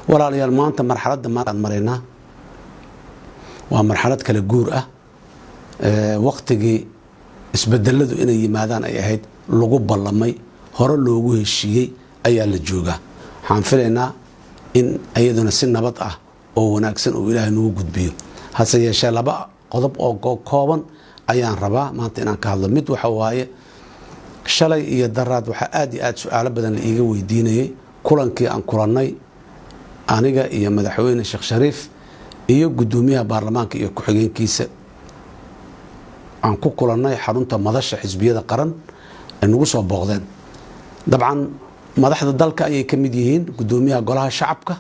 ولا ليال مانتا مرحلة ما مرينا ومرحلة كلا جور وقت جي isbedeladu inay yimaadaan ay ahayd lagu ballamay hore loogu heshiiyay ayaa la joogaa waxaan filaynaa in ayaduna si nabad ah oo wanaagsan oo Ilaahay nagu gudbiyo hase yeeshee laba qodob oo kooban ayaan rabaa maanta inaan ka hadlo mid waxa waaye shalay iyo daraad waxa aad iyo aad su'aalo badan la iiga weydiinayay kulankii aan kulannay aniga iyo madaxweyne Sheekh Shariif iyo gudoomiyaha baarlamaanka iyo ku-xigeenkiisa aan ku kulannay xarunta madasha xisbiyada qaran ee nagu soo booqdeen dabcan madaxda dalka ayay ka mid yihiin gudoomiyaha golaha shacabka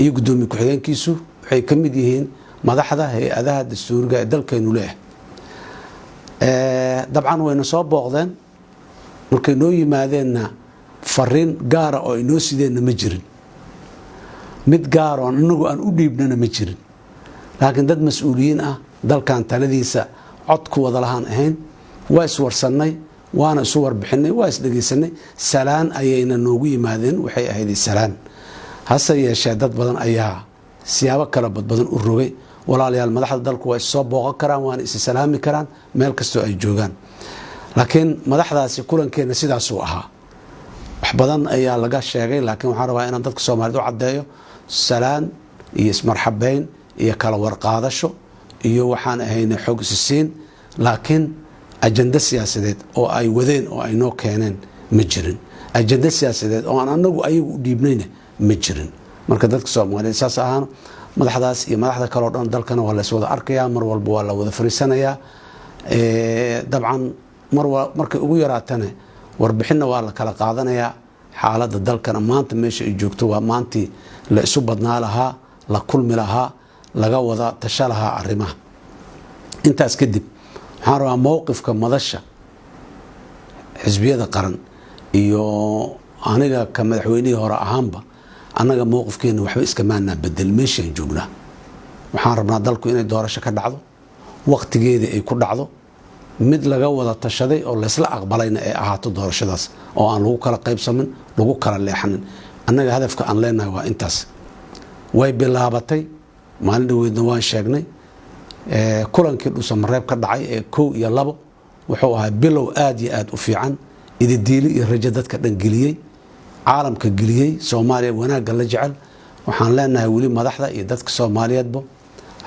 iyo gudoomiye ku-xigeenkiisu waxay ka mid yihiin madaxda hay'adaha dastuuriga ee dalkeenu leeyahay dabcan wayna soo booqdeen markay noo yimaadeenna fariin gaara oo inoo sideenna ma jirin mid gaar oo anagu aan u dhiibnana ma jirin laakiin dad mas'uuliyiin ah dalkan taladiisa cod ku wada lahaan ahayn waa iswarsanay waana isu warbixinay waa isdhageysanay salaan ayayna noogu yimaadeen waxay ahayd salaan hase yeeshee dad badan ayaa siyaabo kala badan u rogay walaalayaal madaxda dalku waa soo booqan karaan waana is salaami karaan meel kasto ay joogaan laakiin madaxdaasi kulankeena sidaas uu ahaa wax badan ayaa laga sheegay laakiin waxaan rabaa inaan dadka Soomaaliyeed u cadeeyo salaan iyo ismarxabeyn iyo kala warqaadasho iyo waxaan ahaynay xog isiin laakiin ajanda siyaasadeed oo ay wadeen oo ay noo keeneen ma jirin ajanda siyaasadeed oo aan anagu ayagu u dhiibnayna ma jirin marka dadka Soomaaliyeed saas ahaan madaxdaas iyo madaxda kale oo dhan dalkana waa la iswada arkayaa mar walba waa la wada fariisanayaa dabcan markay ugu yaraatana warbixinna waa la kala qaadanayaa xaaladda dalkana maanta meesha ay joogto waa maantii la isu badnaa lahaa la kulmi lahaa laga wada tasha lahaa arrimaha intaas kadib waxaan rabaa mowqifka madasha xisbiyada qaran iyo aniga ka madaxweynihii hore ahaanba annaga mowqifkeena waxba iska maana bedel meeshaan joognaa waxaan rabnaa dalku inay doorasho ka dhacdo waqtigeeda ay ku dhacdo mid laga wada tashaday oo la isla aqbalayna ay ahaato doorashadaas oo aan lagu kala qaybsamin lagu kala leexanin annaga hadafka aan leenahay waa intaas way bilaabatay maalin dhaweedna waan sheegnay kulankii Dhuusamareeb ka dhacay ee 1 iyo 2 wuxuu ahaa bilow aad iyo aad u fiican ididiili iyo rajo dadka dhan geliyay caalamka geliyay Soomaaliya wanaagga la jecel waxaan leenahay wali madaxda iyo dadka Soomaaliyeedba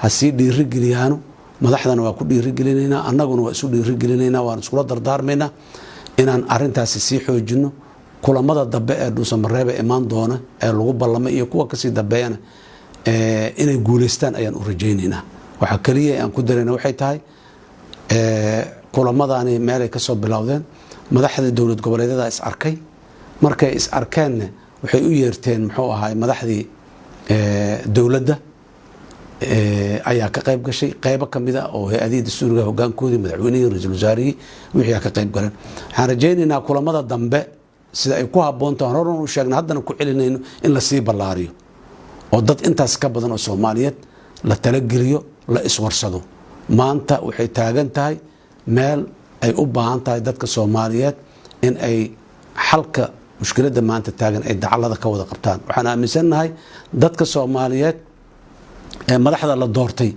ha sii dhiiri geliyaano madaxdana waa ku dhiiri gelinaynaa annaguna waa isu dhiiri gelinaynaa waan isku dardaarmaynaa inaan arintaasi sii xoojino kulamada dambe ee Dhuusamareeb ee imaan doona ee lagu ballamay iyo kuwa ka sii dambeeyana inay guuleystaan ayaan u rajaynaynaa waxa kaliya aan ku dareena waxay tahay kulamadaani meel ay ka soo bilowdeen madaxda dawlad goboleedyada is arkay markay is arkeen waxay u yeerteen muxuu ahaay madaxdii dawladda ayaa ka qayb gashay qaybo kamid ah oo hay'adaha dastuuriga hoggaankoodii madaxweynihii ra'iisul wasaarihii wixii ka qayb galeen waxaan rajaynaynaa kulamada dambe sida ay ku haboontaan horan u sheegnay haddana ku celinayno in la sii ballaariyo oo dad intaas ka badan oo Soomaaliyeed la talageliyo la iswarsado maanta waxay taagan tahay meel ay u baahan tahay dadka Soomaaliyeed in ay xalka mushkiladda maanta taagan ay dacalada ka wada qabtaan waxaan aaminsanahay dadka Soomaaliyeed ee madaxda la doortay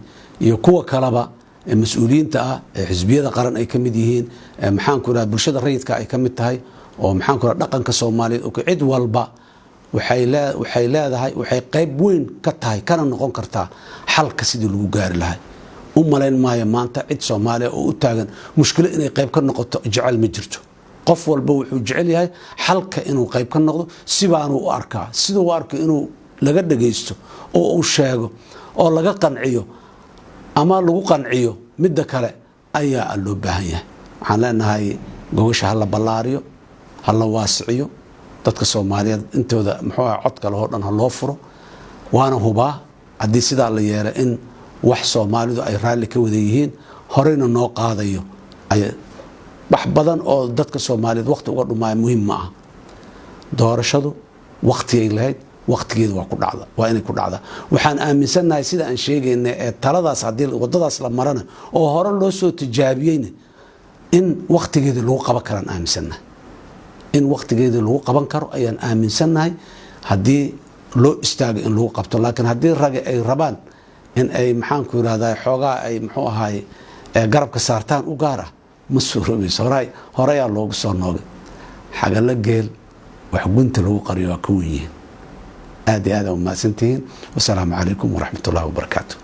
iyo kuwa kaleba ee mas'uuliyiinta ah ee xisbiyada qaran ay ka mid yihiin maxaan ku raad bulshada rayidka ay ka mid tahay oo maxaan ku raad dhaqanka Soomaaliyeed oo cid walba waxay leedahay waxay qayb weyn ka tahay kana noqon kartaa xalka sidii lagu gaari lahaa u malayn maayo maanta cid Soomaaliya oo u taagan mushkilad inay qayb ka noqoto jecel ma jirto qof walba wuxuu jecel yahay xalka inuu qayb ka noqdo sibaanu u arkaa sidoo uu arko inuu laga dhageysto oo uu sheego oo laga qanciyo ama lagu qanciyo midda kale ayaa loo baahan yahay waxaan leenahay gobasha hala ballaariyo hala waasiciyo dadka Soomaaliyeed intooda muxuu codka loo dhan loo furo waana hubaa hadii sida la yeero in wax Soomaalidu ay raali ka wada yihiin horeyna noo qaadayo ay wax badan oo dadka Soomaaliyeed waqti uga dhumaay muhiim ma ah doorashadu waqti ay lahayd waqtigeedu waa ku dhacda waa inay ku dhacda waxaan aaminsanahay sida aan sheegaynay ee taladaas hadii wadadaas la marana oo hore loo soo tijaabiyayna in waqtigeedu lagu qaban karo aaminsanahay in waqtigeedu lagu qaban karo ayaan aaminsanahay hadii loo istaago in lagu qabto laakiin haddii rag ay rabaan in ay maxaanku yidhahdaa xoogaa ay muxuu ahaay garabka saartaan u gaar ah ma suuroobayso horeyaa loogu soo noogay xagala geel wax gunta lagu qariyo waa ka wen yihiin aad iyo aad aa umahadsantihiin wasalaamu calaykum waraxmat ullahi wabarakaatu